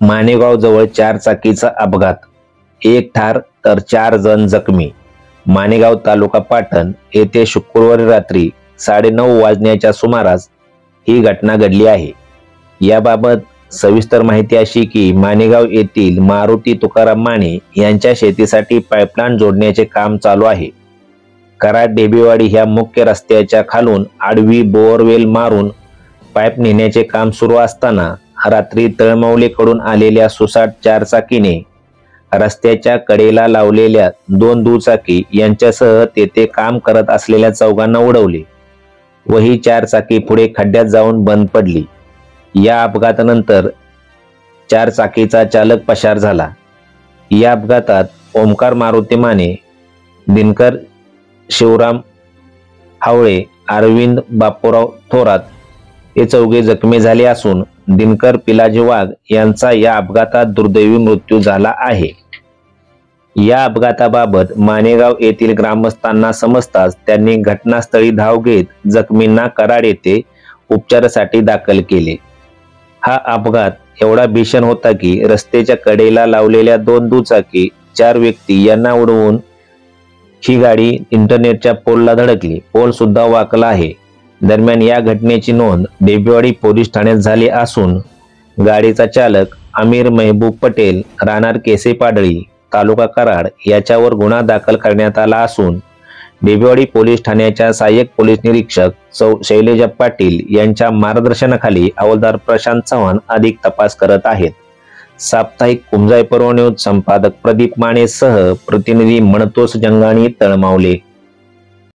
माणेगाव जवळ 4 चाकीचा अपघात, 1 ठार तर 4 जण जखमी. माणेगाव तालुका पाटण येथे शुक्रवारी रात्री 9:30 वाजण्याच्या सुमारास ही घटना घडली आहे. याबाबत सविस्तर माहिती अशी की माणेगाव येथील मारुती तुकाराम माने यांच्या शेतीसाठी पाईपलाईन जोडण्याचे काम चालू आहे. कराड डेबेवाडी ह्या मुख्य रस्त्याच्या खालून आडवी बोअरवेल मारून पाईप नेण्याचे काम सुरू असताना रात्री तळमौलीकडून आलेल्या सुसाट 4 चाकीने रस्त्याच्या कडेला लावलेल्या 2 दुचाकी यांच्यासह तेथे काम करत असलेल्या चौघांना उडवले व ही 4 चाकी पुढे खड्ड्यात जाऊन बंद पडली. या अपघातानंतर 4 चाकीचा चालक पसार झाला. या अपघातात ओमकार मारुती माने, दिनकर शिवराम हावळे, अरविंद बापूराव थोरात हे चौघे जखमी झाले असून दिनकर पिलाजी वाघ यांचा या अपघातात दुर्दैवी मृत्यू झाला आहे. या अपघाताबाबत माणेगाव येथील ग्रामस्थांना समजताच त्यांनी घटनास्थळी धाव घेत जखमींना कराड येथे उपचारासाठी दाखल केले. हा अपघात एवढा भीषण होता की रस्त्याच्या कडेला लावलेल्या 2 दुचाकी 4 व्यक्ती यांना उडवून ही गाडी इंटरनेटच्या पोलला धडकली. पोल सुद्धा वाकला आहे. दरम्यान या घटनेची नोंद डेबेवाडी पोलीस ठाण्यात झाली असून गाडीचा चालक अमीर महबूब पटेल राहणार केसे पाडळी तालुका कराड याच्यावर गुन्हा दाखल करण्यात आला असून डेबेवाडी पोलीस ठाण्याच्या सहाय्यक पोलीस निरीक्षक शैलेजा पाटील यांच्या मार्गदर्शनाखाली हवालदार प्रशांत चव्हाण अधिक तपास करत आहेत. साप्ताहिक कुंजाई पर्व न्यूज संपादक प्रदीप माने सह प्रतिनिधी मनतोष जंगाणी तळमावले.